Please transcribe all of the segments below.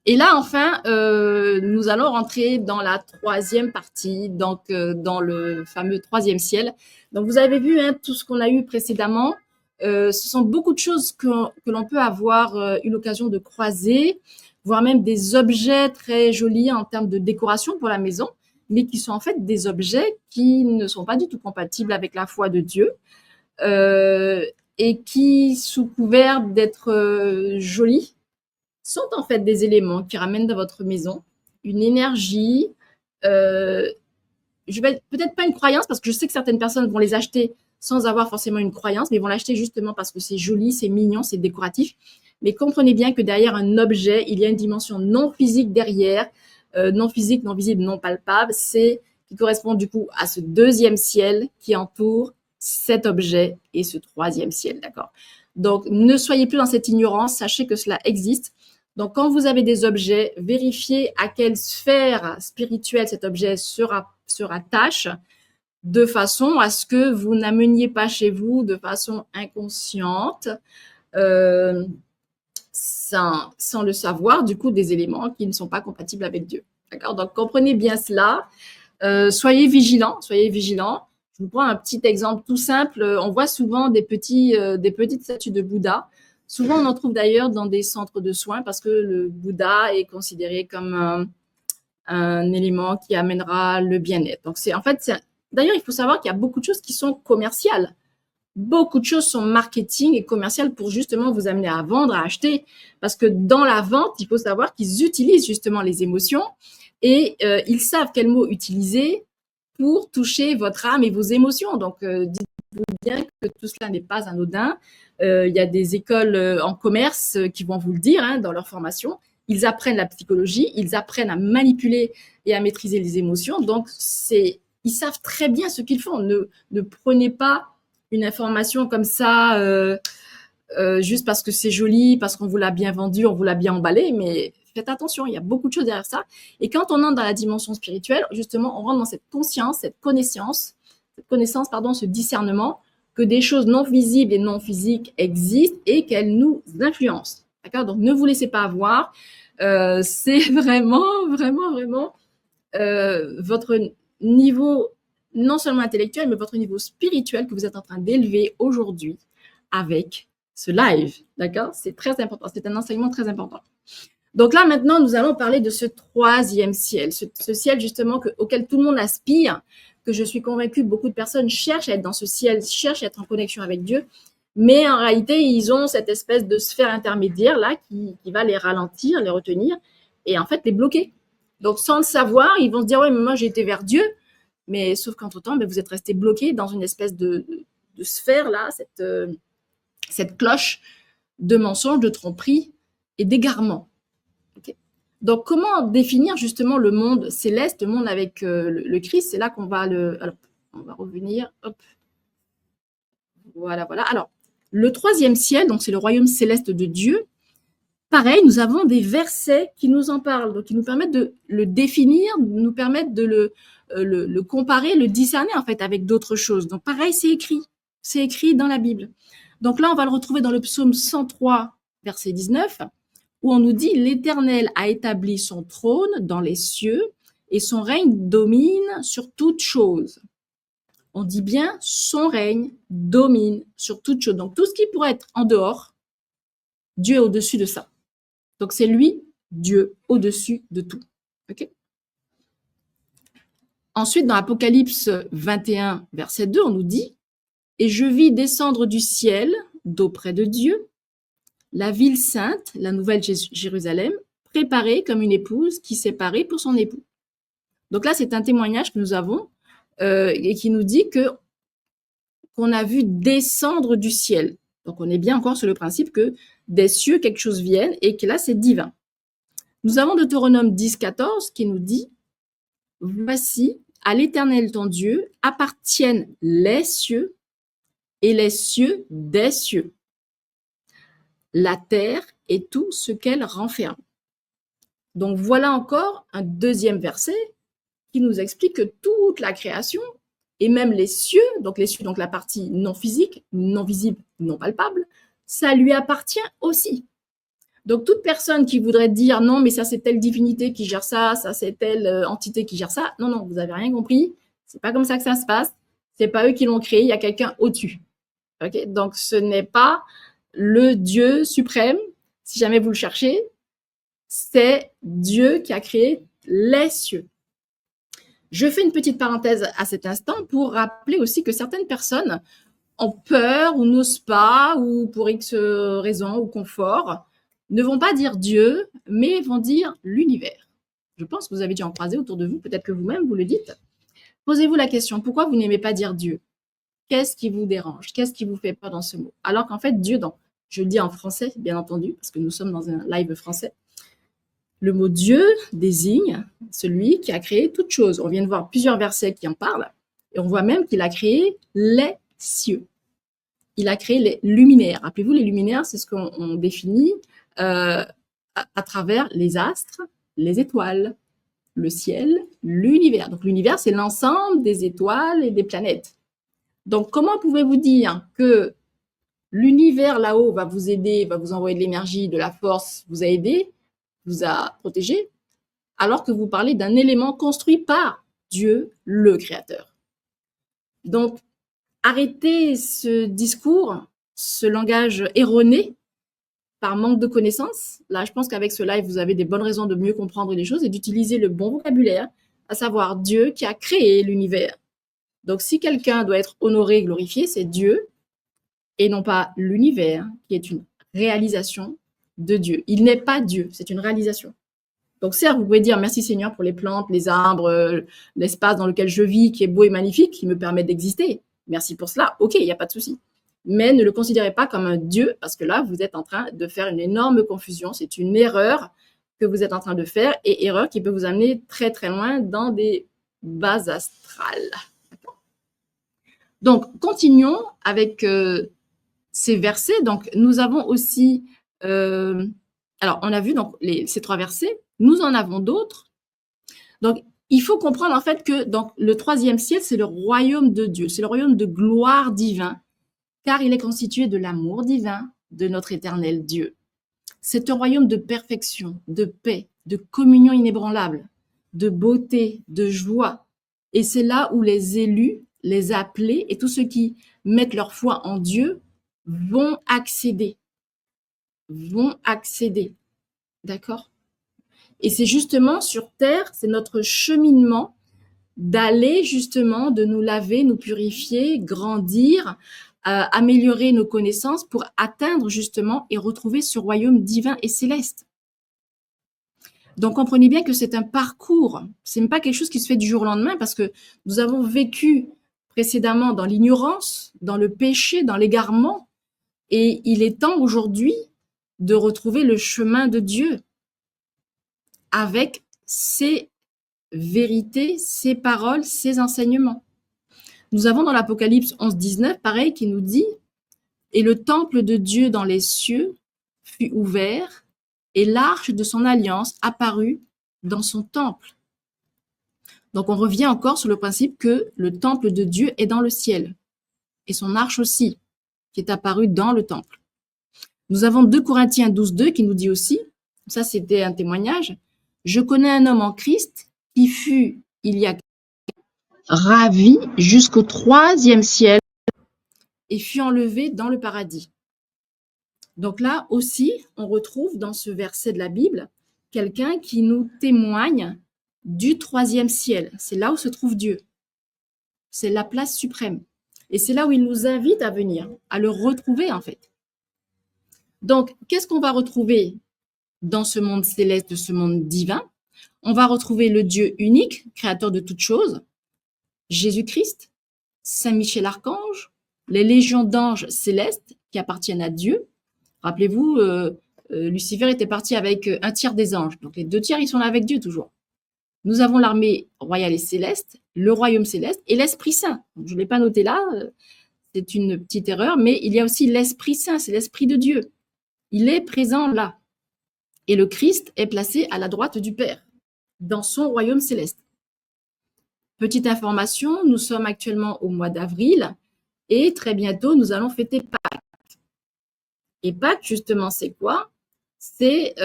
Et là, enfin, nous allons rentrer dans la troisième partie, donc dans le fameux troisième ciel. Donc, vous avez vu hein, tout ce qu'on a eu précédemment. Ce sont beaucoup de choses que l'on peut avoir eu l'occasion de croiser, voire même des objets très jolis en termes de décoration pour la maison, mais qui sont en fait des objets qui ne sont pas du tout compatibles avec la foi de Dieu euh, et qui, sous couvert d'être jolis, sont en fait des éléments qui ramènent dans votre maison une énergie. Euh, je vais peut-être pas une croyance parce que je sais que certaines personnes vont les acheter sans avoir forcément une croyance, mais vont l'acheter justement parce que c'est joli, c'est mignon, c'est décoratif. Mais comprenez bien que derrière un objet, il y a une dimension non physique derrière, non physique, non visible, non palpable. C'est qui correspond du coup à ce deuxième ciel qui entoure cet objet et ce troisième ciel, d'accord. Donc, ne soyez plus dans cette ignorance, sachez que cela existe. Donc, quand vous avez des objets, vérifiez à quelle sphère spirituelle cet objet se rattache de façon à ce que vous n'ameniez pas chez vous de façon inconsciente, euh, sans le savoir, du coup, des éléments qui ne sont pas compatibles avec Dieu. D'accord. Donc, comprenez bien cela. Soyez vigilants, soyez vigilants. Je vous prends un petit exemple tout simple. On voit souvent des petites statues de Bouddha. Souvent, on en trouve d'ailleurs dans des centres de soins parce que le Bouddha est considéré comme un élément qui amènera le bien-être. Donc, d'ailleurs, il faut savoir qu'il y a beaucoup de choses qui sont commerciales. Beaucoup de choses sont marketing et commerciales pour justement vous amener à vendre, à acheter. Parce que dans la vente, il faut savoir qu'ils utilisent justement les émotions et ils savent quels mots utiliser pour toucher votre âme et vos émotions. Donc, dites-vous bien que tout cela n'est pas anodin. Il y a des écoles en commerce qui vont vous le dire hein, dans leur formation. Ils apprennent la psychologie, ils apprennent à manipuler et à maîtriser les émotions. Donc, ils savent très bien ce qu'ils font. Ne prenez pas une information comme ça juste parce que c'est joli, parce qu'on vous l'a bien vendu, on vous l'a bien emballé, mais faites attention, il y a beaucoup de choses derrière ça. Et quand on entre dans la dimension spirituelle, justement, on rentre dans cette conscience, cette connaissance, pardon, ce discernement que des choses non visibles et non physiques existent et qu'elles nous influencent. D'accord. Donc, ne vous laissez pas avoir. C'est vraiment, vraiment, vraiment votre niveau non seulement intellectuel, mais votre niveau spirituel que vous êtes en train d'élever aujourd'hui avec ce live. D'accord. C'est très important. C'est un enseignement très important. Donc là, maintenant, nous allons parler de ce troisième ciel, ce ciel justement auquel tout le monde aspire, que je suis convaincue que beaucoup de personnes cherchent à être dans ce ciel, cherchent à être en connexion avec Dieu, mais en réalité, ils ont cette espèce de sphère intermédiaire là qui va les ralentir, les retenir et en fait les bloquer. Donc sans le savoir, ils vont se dire ouais, mais moi j'ai été vers Dieu, mais sauf qu'entre-temps, vous êtes resté bloqué dans une espèce de sphère là, cette cloche de mensonge, de tromperie et d'égarement. Okay. Donc, comment définir justement le monde céleste, le monde avec le Christ? C'est là qu'on va Alors, on va revenir. Hop. Voilà, voilà. Alors, le troisième ciel, donc c'est le royaume céleste de Dieu. Pareil, nous avons des versets qui nous en parlent, donc qui nous permettent de le définir, nous permettent de le comparer, le discerner en fait avec d'autres choses. Donc, pareil, c'est écrit dans la Bible. Donc là, on va le retrouver dans le psaume 103, verset 19 où on nous dit l'Éternel a établi son trône dans les cieux et son règne domine sur toute chose. On dit bien son règne domine sur toute chose. Donc tout ce qui pourrait être en dehors, Dieu est au-dessus de ça. Donc c'est lui, Dieu, au-dessus de tout. Okay. Ensuite, dans Apocalypse 21, verset 2, on nous dit et je vis descendre du ciel, d'auprès de Dieu, la ville sainte, la nouvelle Jérusalem, préparée comme une épouse qui s'est parée pour son époux. Donc là, c'est un témoignage que nous avons et qui nous dit qu'on a vu descendre du ciel. Donc on est bien encore sur le principe que des cieux, quelque chose vienne et que là, c'est divin. Nous avons Deutéronome 10, 14 qui nous dit « Voici, à l'Éternel ton Dieu appartiennent les cieux et les cieux des cieux, la terre et tout ce qu'elle renferme. » Donc voilà encore un deuxième verset qui nous explique que toute la création, et même les cieux, donc la partie non physique, non visible, non palpable, ça lui appartient aussi. Donc, toute personne qui voudrait dire non, mais ça, c'est telle divinité qui gère ça, ça, c'est telle entité qui gère ça. Non, non, vous avez rien compris. C'est pas comme ça que ça se passe. C'est pas eux qui l'ont créé. Il y a quelqu'un au-dessus. Ok, donc, ce n'est pas le Dieu suprême. Si jamais vous le cherchez, c'est Dieu qui a créé les cieux. Je fais une petite parenthèse à cet instant pour rappeler aussi que certaines personnes ont peur ou n'osent pas, ou pour X raisons ou confort, ne vont pas dire Dieu, mais vont dire l'univers. Je pense que vous avez dû en croiser autour de vous, peut-être que vous-même vous le dites. Posez-vous la question, pourquoi vous n'aimez pas dire Dieu? Qu'est-ce qui vous dérange? Qu'est-ce qui vous fait peur dans ce mot? Alors qu'en fait, Dieu, je le dis en français, bien entendu, parce que nous sommes dans un live français, le mot Dieu désigne celui qui a créé toute chose. On vient de voir plusieurs versets qui en parlent, et on voit même qu'il a créé les cieux. Il a créé les luminaires. Rappelez-vous, les luminaires, c'est ce qu'on définit à travers les astres, les étoiles, le ciel, l'univers. Donc l'univers, c'est l'ensemble des étoiles et des planètes. Donc comment pouvez-vous dire que l'univers là-haut va vous aider, va vous envoyer de l'énergie, de la force, vous a aidé, vous a protégé, alors que vous parlez d'un élément construit par Dieu, le Créateur. Donc, arrêtez ce discours, ce langage erroné par manque de connaissances. Là, je pense qu'avec ce live, vous avez des bonnes raisons de mieux comprendre les choses et d'utiliser le bon vocabulaire, à savoir Dieu qui a créé l'univers. Donc, si quelqu'un doit être honoré, glorifié, c'est Dieu et non pas l'univers, qui est une réalisation de Dieu. Il n'est pas Dieu, c'est une réalisation. Donc certes, vous pouvez dire merci Seigneur pour les plantes, les arbres, l'espace dans lequel je vis, qui est beau et magnifique, qui me permet d'exister. Merci pour cela, ok, il n'y a pas de souci. Mais ne le considérez pas comme un Dieu, parce que là, vous êtes en train de faire une énorme confusion. C'est une erreur que vous êtes en train de faire, et erreur qui peut vous amener très très loin dans des bases astrales. Donc, continuons avec ces versets. Donc, nous avons aussi, alors on a vu donc ces 3 versets, nous en avons d'autres. Donc, il faut comprendre en fait que donc, le 3e ciel, c'est le royaume de Dieu, c'est le royaume de gloire divin, car il est constitué de l'amour divin de notre éternel Dieu. C'est un royaume de perfection, de paix, de communion inébranlable, de beauté, de joie. Et c'est là où les élus, les appelés et tous ceux qui mettent leur foi en Dieu vont accéder. D'accord? Et c'est justement sur terre, c'est notre cheminement d'aller justement, de nous laver, nous purifier, grandir, améliorer nos connaissances pour atteindre justement et retrouver ce royaume divin et céleste. Donc comprenez bien que c'est un parcours, c'est même pas quelque chose qui se fait du jour au lendemain parce que nous avons vécu précédemment dans l'ignorance, dans le péché, dans l'égarement, et il est temps aujourd'hui de retrouver le chemin de Dieu avec ses vérités, ses paroles, ses enseignements. Nous avons dans l'Apocalypse 11-19, pareil, qui nous dit « Et le temple de Dieu dans les cieux fut ouvert, et l'arche de son alliance apparut dans son temple. » Donc on revient encore sur le principe que le temple de Dieu est dans le ciel, et son arche aussi, qui est apparue dans le temple. Nous avons 2 Corinthiens 12-2 qui nous dit aussi, ça c'était un témoignage, « Je connais un homme en Christ qui fut, il y a ravi jusqu'au 3e ciel et fut enlevé dans le paradis. » Donc là aussi, on retrouve dans ce verset de la Bible quelqu'un qui nous témoigne du 3e ciel. C'est là où se trouve Dieu. C'est la place suprême. Et c'est là où il nous invite à venir, à le retrouver en fait. Donc, qu'est-ce qu'on va retrouver dans ce monde céleste, de ce monde divin? On va retrouver le Dieu unique, créateur de toutes choses, Jésus-Christ, Saint Michel Archange, les légions d'anges célestes qui appartiennent à Dieu. Rappelez-vous, Lucifer était parti avec un tiers des anges. Donc les 2 tiers, ils sont là avec Dieu toujours. Nous avons l'armée royale et céleste, le royaume céleste et l'Esprit Saint. Donc, je ne l'ai pas noté là, c'est une petite erreur, mais il y a aussi l'Esprit Saint, c'est l'Esprit de Dieu. Il est présent là. Et le Christ est placé à la droite du Père, dans son royaume céleste. Petite information, nous sommes actuellement au mois d'avril et très bientôt, nous allons fêter Pâques. Et Pâques, justement, c'est quoi? c'est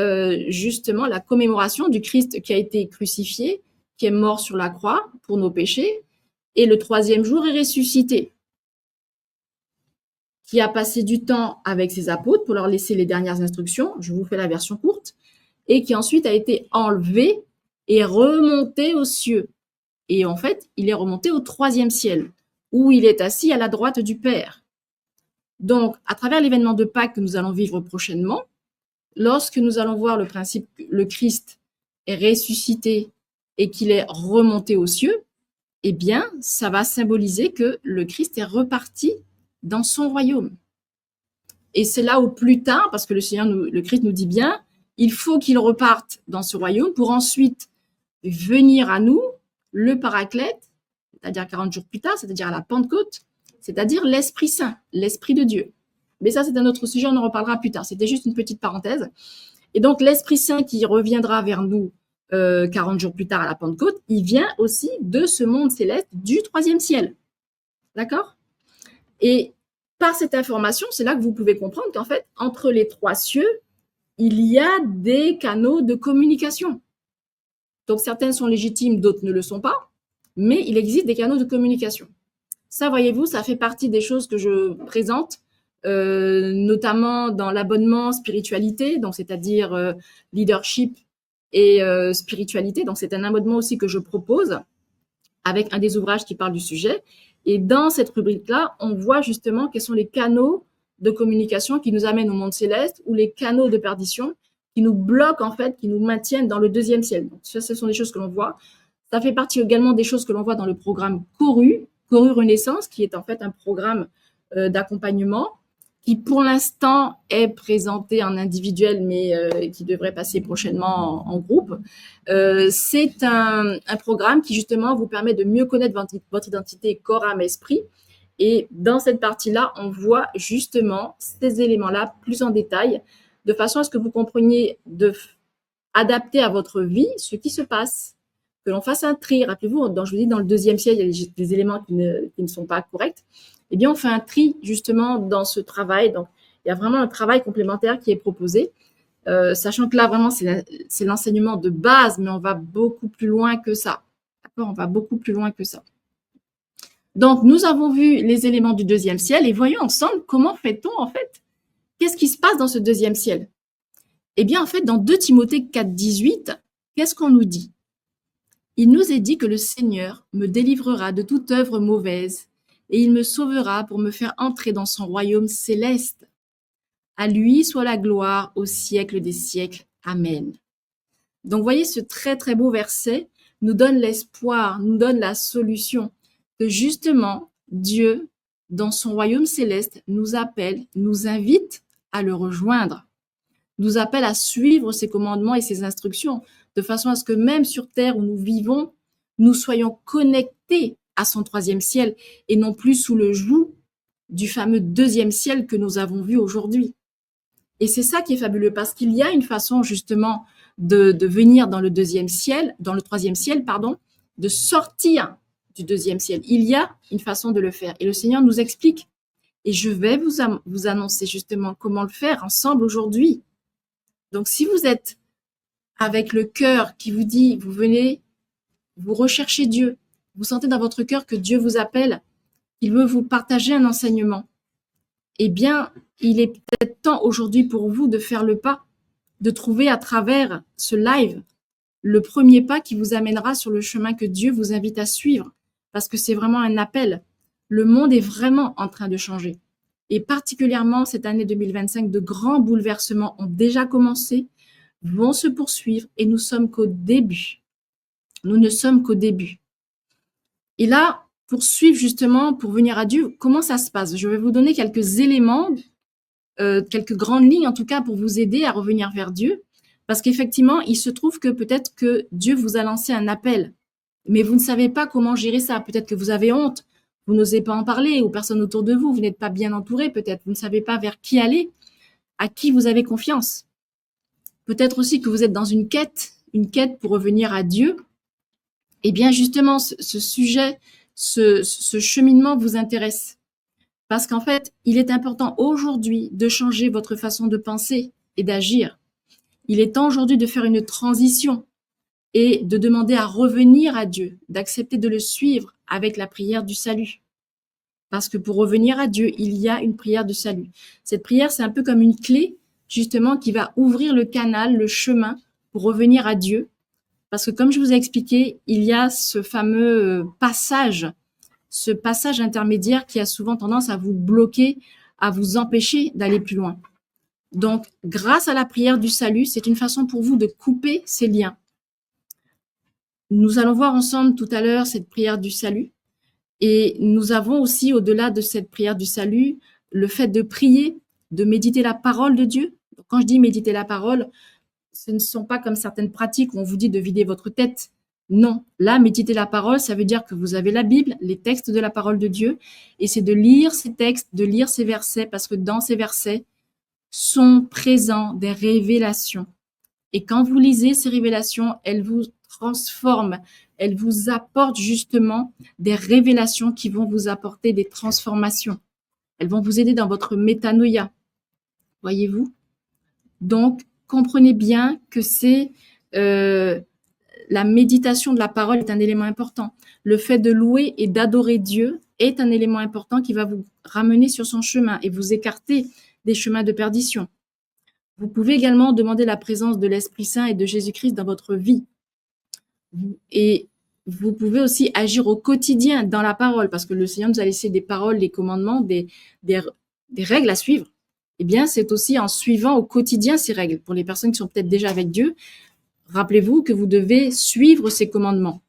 justement la commémoration du Christ qui a été crucifié, qui est mort sur la croix pour nos péchés, et le troisième jour est ressuscité, qui a passé du temps avec ses apôtres pour leur laisser les dernières instructions, je vous fais la version courte, et qui ensuite a été enlevé et remonté aux cieux. Et en fait, il est remonté au troisième ciel, où il est assis à la droite du Père. Donc, à travers l'événement de Pâques que nous allons vivre prochainement, lorsque nous allons voir le principe que le Christ est ressuscité et qu'il est remonté aux cieux, eh bien, ça va symboliser que le Christ est reparti dans son royaume. Et c'est là où plus tard, parce que le Christ nous dit bien, il faut qu'il reparte dans ce royaume pour ensuite venir à nous, le Paraclète, c'est-à-dire 40 jours plus tard, c'est-à-dire à la Pentecôte, c'est-à-dire l'Esprit Saint, l'Esprit de Dieu. Mais ça, c'est un autre sujet, on en reparlera plus tard. C'était juste une petite parenthèse. Et donc, l'Esprit Saint qui reviendra vers nous 40 jours plus tard à la Pentecôte, il vient aussi de ce monde céleste du troisième ciel. D'accord? Et par cette information, c'est là que vous pouvez comprendre qu'en fait, entre les trois cieux, il y a des canaux de communication. Donc, certaines sont légitimes, d'autres ne le sont pas, mais il existe des canaux de communication. Ça, voyez-vous, ça fait partie des choses que je présente, notamment dans l'abonnement spiritualité, donc c'est-à-dire leadership et spiritualité. Donc, c'est un abonnement aussi que je propose avec un des ouvrages qui parle du sujet. Et dans cette rubrique-là, on voit justement quels sont les canaux de communication qui nous amènent au monde céleste ou les canaux de perdition qui nous bloquent, en fait, qui nous maintiennent dans le deuxième ciel. Donc, ça, ce sont des choses que l'on voit. Ça fait partie également des choses que l'on voit dans le programme Coru Renaissance, qui est en fait un programme d'accompagnement qui, pour l'instant, est présenté en individuel, mais qui devrait passer prochainement en groupe. C'est un programme qui, justement, vous permet de mieux connaître votre identité corps, âme, esprit. Et dans cette partie-là, on voit justement ces éléments-là plus en détail, de façon à ce que vous compreniez adapter à votre vie ce qui se passe, que l'on fasse un tri. Rappelez-vous, je vous dis, dans le deuxième ciel, il y a des éléments qui ne sont pas corrects. Eh bien, on fait un tri justement dans ce travail. Donc, il y a vraiment un travail complémentaire qui est proposé, sachant que là, vraiment, c'est l'enseignement de base, mais on va beaucoup plus loin que ça. D'accord? On va beaucoup plus loin que ça. Donc, nous avons vu les éléments du deuxième ciel et voyons ensemble comment fait-on, en fait, qu'est-ce qui se passe dans ce deuxième ciel? Eh bien, en fait, dans 2 Timothée 4, 18, qu'est-ce qu'on nous dit? Il nous est dit que le Seigneur me délivrera de toute œuvre mauvaise et il me sauvera pour me faire entrer dans son royaume céleste. À lui soit la gloire au siècle des siècles. Amen. Donc, voyez, ce très, très beau verset nous donne l'espoir, nous donne la solution que justement, Dieu, dans son royaume céleste, nous appelle, nous invite à le rejoindre, nous appelle à suivre ses commandements et ses instructions, de façon à ce que même sur terre où nous vivons, nous soyons connectés à son troisième ciel et non plus sous le joug du fameux deuxième ciel que nous avons vu aujourd'hui. Et c'est ça qui est fabuleux, parce qu'il y a une façon justement de venir dans le deuxième ciel, dans le troisième ciel, pardon, de sortir du deuxième ciel. Il y a une façon de le faire. Et le Seigneur nous explique. Et je vais vous annoncer justement comment le faire ensemble aujourd'hui. Donc, si vous êtes avec le cœur qui vous dit, vous venez, vous recherchez Dieu, vous sentez dans votre cœur que Dieu vous appelle, qu'il veut vous partager un enseignement, eh bien, il est peut-être temps aujourd'hui pour vous de faire le pas, de trouver à travers ce live le premier pas qui vous amènera sur le chemin que Dieu vous invite à suivre, parce que c'est vraiment un appel. Le monde est vraiment en train de changer. Et particulièrement cette année 2025, de grands bouleversements ont déjà commencé, vont se poursuivre et nous sommes qu'au début. Nous ne sommes qu'au début. Et là, pour suivre justement, pour venir à Dieu, comment ça se passe? Je vais vous donner quelques éléments, quelques grandes lignes en tout cas pour vous aider à revenir vers Dieu. Parce qu'effectivement, il se trouve que peut-être que Dieu vous a lancé un appel, mais vous ne savez pas comment gérer ça. Peut-être que vous avez honte, vous n'osez pas en parler, ou personne autour de vous, vous n'êtes pas bien entouré, peut-être vous ne savez pas vers qui aller, à qui vous avez confiance. Peut-être aussi que vous êtes dans une quête pour revenir à Dieu. Eh bien, justement, ce sujet, ce cheminement vous intéresse. Parce qu'en fait, il est important aujourd'hui de changer votre façon de penser et d'agir. Il est temps aujourd'hui de faire une transition et de demander à revenir à Dieu, d'accepter de le suivre avec la prière du salut. Parce que pour revenir à Dieu, il y a une prière de salut. Cette prière, c'est un peu comme une clé, justement, qui va ouvrir le canal, le chemin pour revenir à Dieu. Parce que comme je vous ai expliqué, il y a ce fameux ce passage intermédiaire qui a souvent tendance à vous bloquer, à vous empêcher d'aller plus loin. Donc, grâce à la prière du salut, c'est une façon pour vous de couper ces liens. Nous allons voir ensemble tout à l'heure cette prière du salut. Et nous avons aussi, au-delà de cette prière du salut, le fait de prier, de méditer la parole de Dieu. Donc, quand je dis méditer la parole, ce ne sont pas comme certaines pratiques où on vous dit de vider votre tête. Non, là, méditer la parole, ça veut dire que vous avez la Bible, les textes de la parole de Dieu, et c'est de lire ces textes, de lire ces versets, parce que dans ces versets sont présents des révélations. Et quand vous lisez ces révélations, elles vous transforment, elles vous apportent justement des révélations qui vont vous apporter des transformations. Elles vont vous aider dans votre métanoïa. Voyez-vous? Donc, comprenez bien que c'est la méditation de la parole est un élément important. Le fait de louer et d'adorer Dieu est un élément important qui va vous ramener sur son chemin et vous écarter des chemins de perdition. Vous pouvez également demander la présence de l'Esprit Saint et de Jésus-Christ dans votre vie. Et vous pouvez aussi agir au quotidien dans la parole, parce que le Seigneur nous a laissé des paroles, des commandements, des règles à suivre. Eh bien, c'est aussi en suivant au quotidien ces règles. Pour les personnes qui sont peut-être déjà avec Dieu, rappelez-vous que vous devez suivre ces commandements.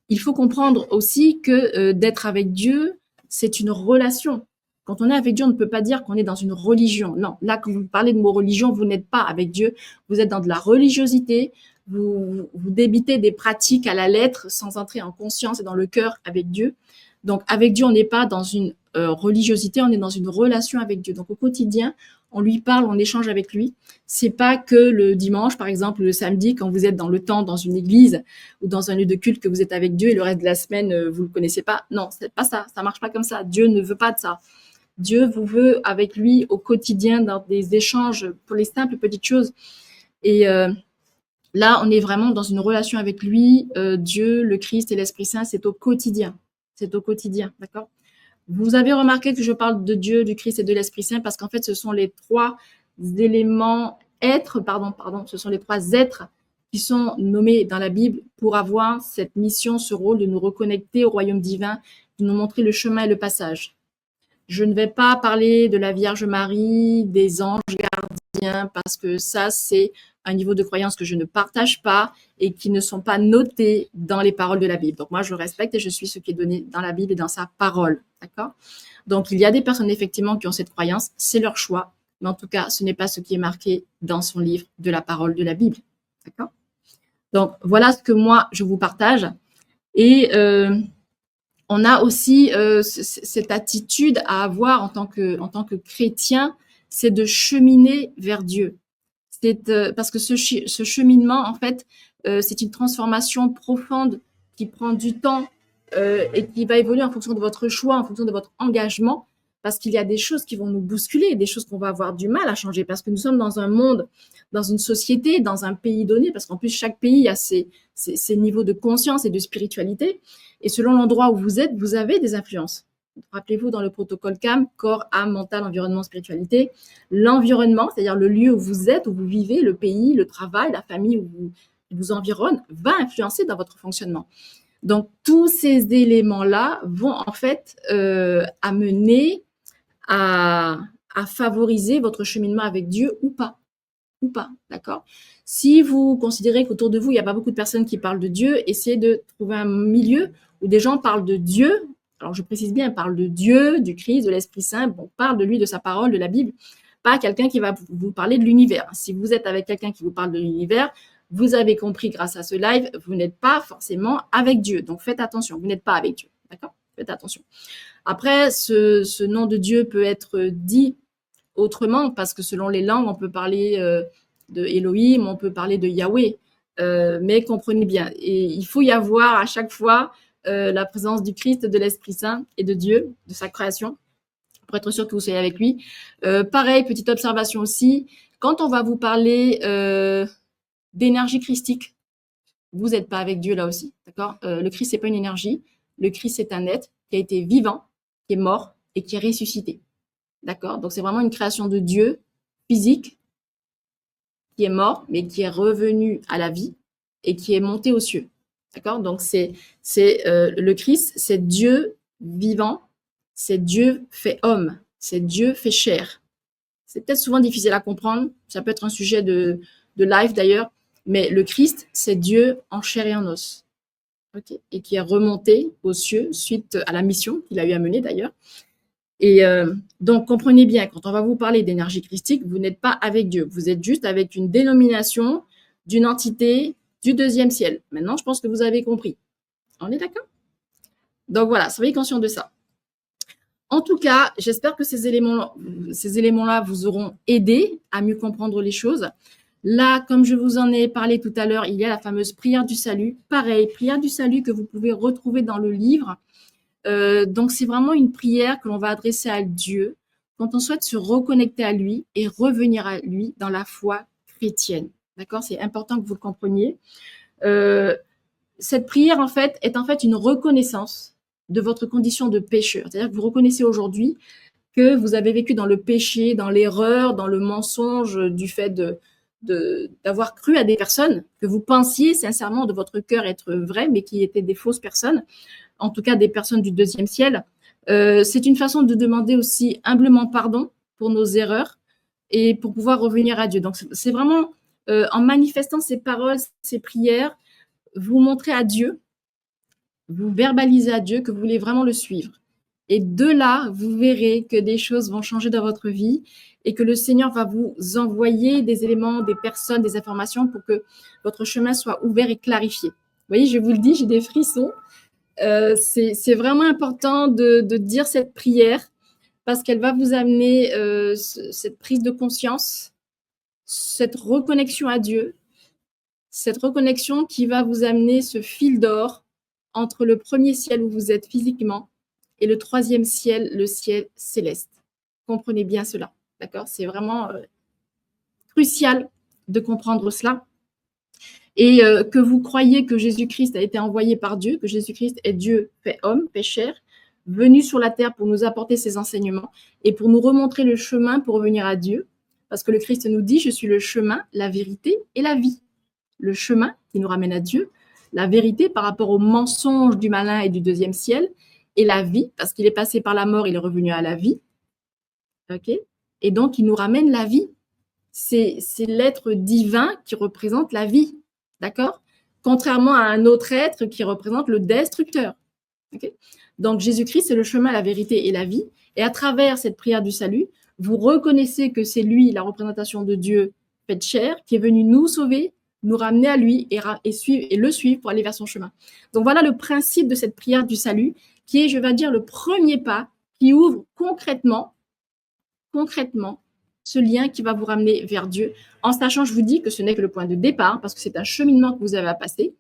Il faut comprendre aussi que d'être avec Dieu, c'est une relation. Quand on est avec Dieu, on ne peut pas dire qu'on est dans une religion. Non, là, quand vous parlez de mot religion, vous n'êtes pas avec Dieu. Vous êtes dans de la religiosité. Vous débitez des pratiques à la lettre sans entrer en conscience et dans le cœur avec Dieu. Donc, avec Dieu, on n'est pas dans une religiosité, on est dans une relation avec Dieu. Donc, au quotidien, on lui parle, on échange avec lui. C'est pas que le dimanche, par exemple, le samedi, quand vous êtes dans le temps, dans une église ou dans un lieu de culte, que vous êtes avec Dieu et le reste de la semaine, vous le connaissez pas. Non, c'est pas ça. Ça marche pas comme ça. Dieu ne veut pas de ça. Dieu vous veut avec lui au quotidien dans des échanges pour les simples petites choses. Et là, on est vraiment dans une relation avec lui. Dieu, le Christ et l'Esprit Saint, c'est au quotidien. C'est au quotidien, d'accord? Vous avez remarqué que je parle de Dieu, du Christ et de l'Esprit Saint parce qu'en fait, ce sont les trois éléments ce sont les trois êtres qui sont nommés dans la Bible pour avoir cette mission, ce rôle de nous reconnecter au royaume divin, de nous montrer le chemin et le passage. Je ne vais pas parler de la Vierge Marie, des anges gardiens, parce que ça, c'est un niveau de croyance que je ne partage pas et qui ne sont pas notés dans les paroles de la Bible. Donc moi, je respecte et je suis ce qui est donné dans la Bible et dans sa parole. D'accord? Donc il y a des personnes effectivement qui ont cette croyance, c'est leur choix, mais en tout cas, ce n'est pas ce qui est marqué dans son livre de la parole de la Bible. D'accord? Donc voilà ce que moi, je vous partage. Et on a aussi cette attitude à avoir en tant que chrétien, c'est de cheminer vers Dieu. Parce que ce cheminement, en fait, c'est une transformation profonde qui prend du temps et qui va évoluer en fonction de votre choix, en fonction de votre engagement, parce qu'il y a des choses qui vont nous bousculer, des choses qu'on va avoir du mal à changer, parce que nous sommes dans un monde, dans une société, dans un pays donné, parce qu'en plus, chaque pays a ses niveaux de conscience et de spiritualité, et selon l'endroit où vous êtes, vous avez des influences. Rappelez-vous, dans le protocole CAM, corps, âme, mental, environnement, spiritualité, l'environnement, c'est-à-dire le lieu où vous êtes, où vous vivez, le pays, le travail, la famille qui vous environne, va influencer dans votre fonctionnement. Donc, tous ces éléments-là vont en fait amener à favoriser votre cheminement avec Dieu ou pas, d'accord? Si vous considérez qu'autour de vous, il n'y a pas beaucoup de personnes qui parlent de Dieu, essayez de trouver un milieu où des gens parlent de Dieu. Alors, je précise bien, parle de Dieu, du Christ, de l'Esprit Saint, bon, parle de lui, de sa parole, de la Bible, pas quelqu'un qui va vous parler de l'univers. Si vous êtes avec quelqu'un qui vous parle de l'univers, vous avez compris grâce à ce live, vous n'êtes pas forcément avec Dieu. Donc, faites attention, vous n'êtes pas avec Dieu, d'accord? Faites attention. Après, ce nom de Dieu peut être dit autrement, parce que selon les langues, on peut parler de Elohim, on peut parler de Yahweh, mais comprenez bien, et il faut y avoir à chaque fois la présence du Christ, de l'Esprit Saint et de Dieu, de sa création, pour être sûr que vous soyez avec lui. Pareil, petite observation aussi, quand on va vous parler d'énergie christique, vous n'êtes pas avec Dieu là aussi, d'accord? Le Christ, c'est pas une énergie. Le Christ, c'est un être qui a été vivant, qui est mort et qui est ressuscité, d'accord? Donc, c'est vraiment une création de Dieu physique qui est mort, mais qui est revenu à la vie et qui est monté aux cieux, d'accord? Donc, le Christ, c'est Dieu vivant, c'est Dieu fait homme, c'est Dieu fait chair. C'est peut-être souvent difficile à comprendre, ça peut être un sujet de live d'ailleurs, mais le Christ, c'est Dieu en chair et en os, okay, et qui est remonté aux cieux suite à la mission qu'il a eu à mener d'ailleurs. Et donc, comprenez bien, quand on va vous parler d'énergie christique, vous n'êtes pas avec Dieu, vous êtes juste avec une dénomination d'une entité du deuxième ciel. Maintenant, je pense que vous avez compris. On est d'accord? Donc voilà, soyez conscients de ça. En tout cas, j'espère que ces éléments-là vous auront aidé à mieux comprendre les choses. Là, comme je vous en ai parlé tout à l'heure, il y a la fameuse prière du salut. Pareil, prière du salut que vous pouvez retrouver dans le livre. Donc, c'est vraiment une prière que l'on va adresser à Dieu quand on souhaite se reconnecter à lui et revenir à lui dans la foi chrétienne. D'accord? C'est important que vous le compreniez. Cette prière, en fait, est en fait une reconnaissance de votre condition de pécheur. C'est-à-dire que vous reconnaissez aujourd'hui que vous avez vécu dans le péché, dans l'erreur, dans le mensonge, du fait d'avoir cru à des personnes que vous pensiez sincèrement de votre cœur être vraies, mais qui étaient des fausses personnes, en tout cas des personnes du deuxième ciel. C'est une façon de demander aussi humblement pardon pour nos erreurs et pour pouvoir revenir à Dieu. Donc, c'est vraiment en manifestant ces paroles, ces prières, vous montrez à Dieu, vous verbalisez à Dieu que vous voulez vraiment le suivre. Et de là, vous verrez que des choses vont changer dans votre vie et que le Seigneur va vous envoyer des éléments, des personnes, des informations pour que votre chemin soit ouvert et clarifié. Vous voyez, je vous le dis, j'ai des frissons. C'est vraiment important de dire cette prière parce qu'elle va vous amener cette prise de conscience, cette reconnexion à Dieu, cette reconnexion qui va vous amener ce fil d'or entre le premier ciel où vous êtes physiquement et le troisième ciel, le ciel céleste. Comprenez bien cela, d'accord? C'est vraiment crucial de comprendre cela. Et que vous croyez que Jésus-Christ a été envoyé par Dieu, que Jésus-Christ est Dieu fait homme, fait chair, venu sur la terre pour nous apporter ses enseignements et pour nous remontrer le chemin pour revenir à Dieu. Parce que le Christ nous dit, je suis le chemin, la vérité et la vie. Le chemin qui nous ramène à Dieu, la vérité par rapport aux mensonges du malin et du deuxième ciel, et la vie, parce qu'il est passé par la mort, il est revenu à la vie. Okay, et donc, il nous ramène la vie. C'est l'être divin qui représente la vie. D'accord? Contrairement à un autre être qui représente le destructeur. Okay, donc, Jésus-Christ, c'est le chemin, la vérité et la vie. Et à travers cette prière du salut, vous reconnaissez que c'est lui, la représentation de Dieu faite chair, qui est venu nous sauver, nous ramener à lui et le suivre pour aller vers son chemin. Donc, voilà le principe de cette prière du salut, qui est, je vais dire, le premier pas qui ouvre concrètement ce lien qui va vous ramener vers Dieu, en sachant, je vous dis, que ce n'est que le point de départ, parce que c'est un cheminement que vous avez à passer.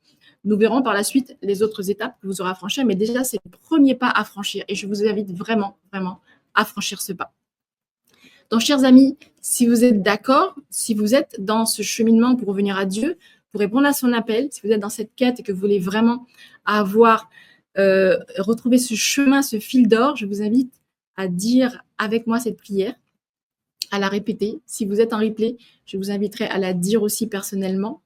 Nous verrons par la suite les autres étapes que vous aurez à franchir, mais déjà, c'est le premier pas à franchir, et je vous invite vraiment, vraiment à franchir ce pas. Donc, chers amis, si vous êtes d'accord, si vous êtes dans ce cheminement pour revenir à Dieu, pour répondre à son appel, si vous êtes dans cette quête et que vous voulez vraiment avoir retrouvé ce chemin, ce fil d'or, je vous invite à dire avec moi cette prière, à la répéter. Si vous êtes en replay, je vous inviterai à la dire aussi personnellement,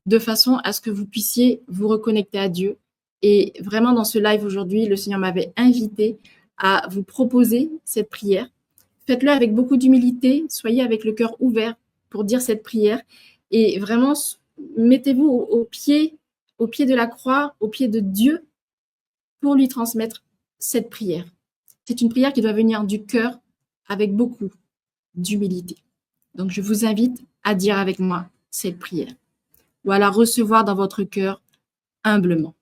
de façon à ce que vous puissiez vous reconnecter à Dieu. Et vraiment, dans ce live aujourd'hui, le Seigneur m'avait invité à vous proposer cette prière. Faites-le avec beaucoup d'humilité, soyez avec le cœur ouvert pour dire cette prière et vraiment mettez-vous au pied de la croix, au pied de Dieu pour lui transmettre cette prière. C'est une prière qui doit venir du cœur avec beaucoup d'humilité. Donc, je vous invite à dire avec moi cette prière ou à la recevoir dans votre cœur humblement.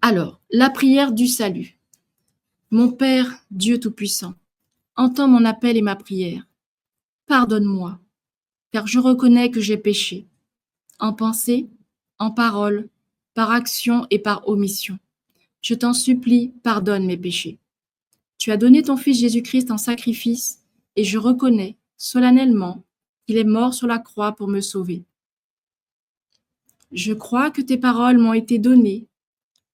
Alors, la prière du salut. Mon Père, Dieu Tout-Puissant, entends mon appel et ma prière. Pardonne-moi, car je reconnais que j'ai péché, en pensée, en parole, par action et par omission. Je t'en supplie, pardonne mes péchés. Tu as donné ton Fils Jésus-Christ en sacrifice, et je reconnais solennellement qu'il est mort sur la croix pour me sauver. Je crois que tes paroles m'ont été données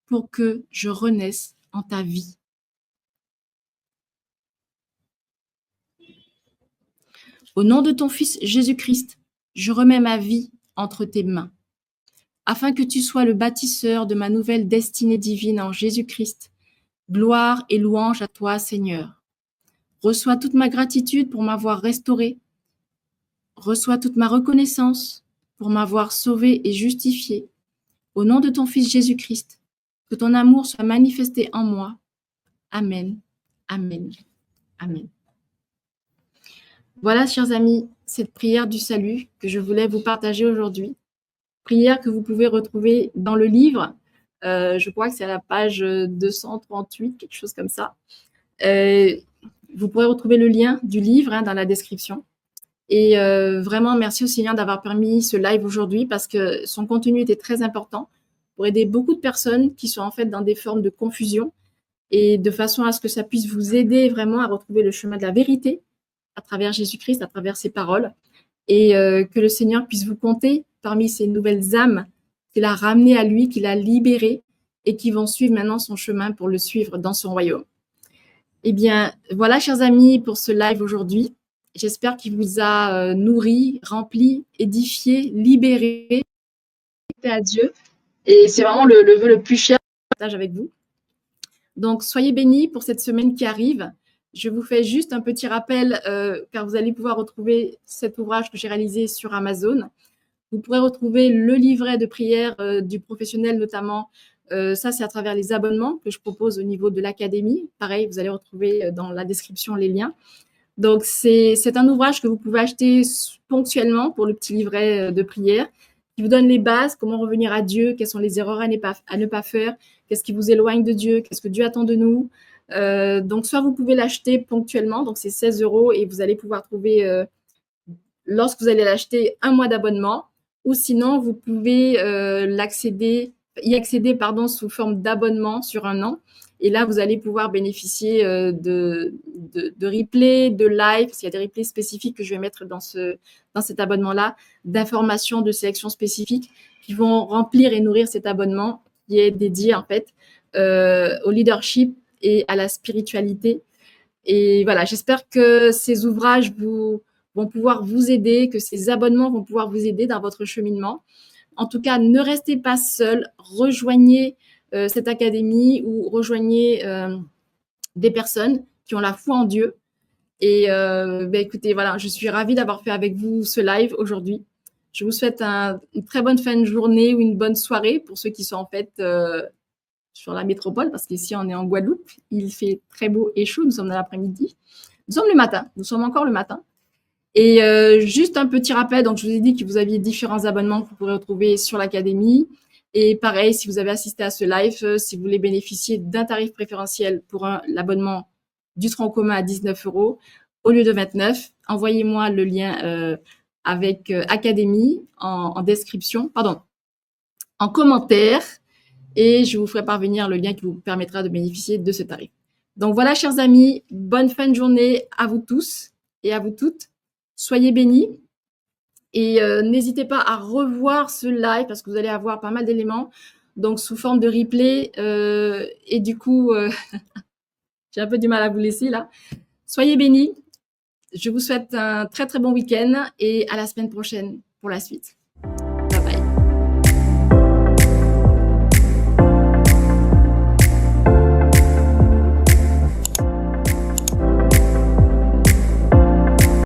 pour que je renaisse en ta vie. Au nom de ton Fils Jésus-Christ, je remets ma vie entre tes mains, afin que tu sois le bâtisseur de ma nouvelle destinée divine en Jésus-Christ. Gloire et louange à toi, Seigneur. Reçois toute ma gratitude pour m'avoir restauré. Reçois toute ma reconnaissance pour m'avoir sauvé et justifié. Au nom de ton Fils Jésus-Christ, que ton amour soit manifesté en moi. Amen, amen, amen. Voilà, chers amis, cette prière du salut que je voulais vous partager aujourd'hui. Prière que vous pouvez retrouver dans le livre. Je crois que c'est à la page 238, quelque chose comme ça. Vous pourrez retrouver le lien du livre dans la description. Et vraiment, merci au Seigneur d'avoir permis ce live aujourd'hui parce que son contenu était très important pour aider beaucoup de personnes qui sont en fait dans des formes de confusion et de façon à ce que ça puisse vous aider vraiment à retrouver le chemin de la vérité à travers Jésus-Christ, à travers ses paroles, et que le Seigneur puisse vous compter parmi ces nouvelles âmes qu'il a ramenées à lui, qu'il a libérées et qui vont suivre maintenant son chemin pour le suivre dans son royaume. Eh bien, voilà, chers amis, pour ce live aujourd'hui. J'espère qu'il vous a nourri, rempli, édifié, libéré à Dieu. Et c'est vraiment le vœu le plus cher que je partage avec vous. Donc, soyez bénis pour cette semaine qui arrive. Je vous fais juste un petit rappel, car vous allez pouvoir retrouver cet ouvrage que j'ai réalisé sur Amazon. Vous pourrez retrouver le livret de prière du professionnel notamment. Ça, c'est à travers les abonnements que je propose au niveau de l'académie. Pareil, vous allez retrouver dans la description les liens. Donc, c'est un ouvrage que vous pouvez acheter ponctuellement pour le petit livret de prière qui vous donne les bases, comment revenir à Dieu, quelles sont les erreurs à ne pas faire, qu'est-ce qui vous éloigne de Dieu, qu'est-ce que Dieu attend de nous. Donc, soit vous pouvez l'acheter ponctuellement, donc c'est 16 € et vous allez pouvoir trouver, lorsque vous allez l'acheter, un mois d'abonnement, ou sinon, vous pouvez y accéder sous forme d'abonnement sur un an. Et là, vous allez pouvoir bénéficier de replays, de live, parce qu'il y a des replays spécifiques que je vais mettre dans cet abonnement-là, d'informations, de sélections spécifiques qui vont remplir et nourrir cet abonnement qui est dédié en fait au leadership et à la spiritualité. Et voilà, j'espère que ces ouvrages vont pouvoir vous aider, que ces abonnements vont pouvoir vous aider dans votre cheminement. En tout cas, ne restez pas seul, rejoignez cette académie ou rejoignez des personnes qui ont la foi en Dieu. Et écoutez, voilà, je suis ravie d'avoir fait avec vous ce live aujourd'hui. Je vous souhaite une très bonne fin de journée ou une bonne soirée pour ceux qui sont en fait sur la métropole, parce qu'ici on est en Guadeloupe, il fait très beau et chaud, nous sommes dans l'après-midi. Nous sommes le matin, nous sommes encore le matin. Et juste un petit rappel, donc je vous ai dit que vous aviez différents abonnements que vous pourrez retrouver sur l'académie. Et pareil, si vous avez assisté à ce live, si vous voulez bénéficier d'un tarif préférentiel pour l'abonnement du tronc commun à 19 € au lieu de 29, envoyez-moi le lien avec Académie en description, en commentaire, et je vous ferai parvenir le lien qui vous permettra de bénéficier de ce tarif. Donc voilà, chers amis, bonne fin de journée à vous tous et à vous toutes. Soyez bénis et n'hésitez pas à revoir ce live parce que vous allez avoir pas mal d'éléments, donc sous forme de replay. Et du coup, j'ai un peu du mal à vous laisser là. Soyez bénis. Je vous souhaite un très très bon week-end et à la semaine prochaine pour la suite.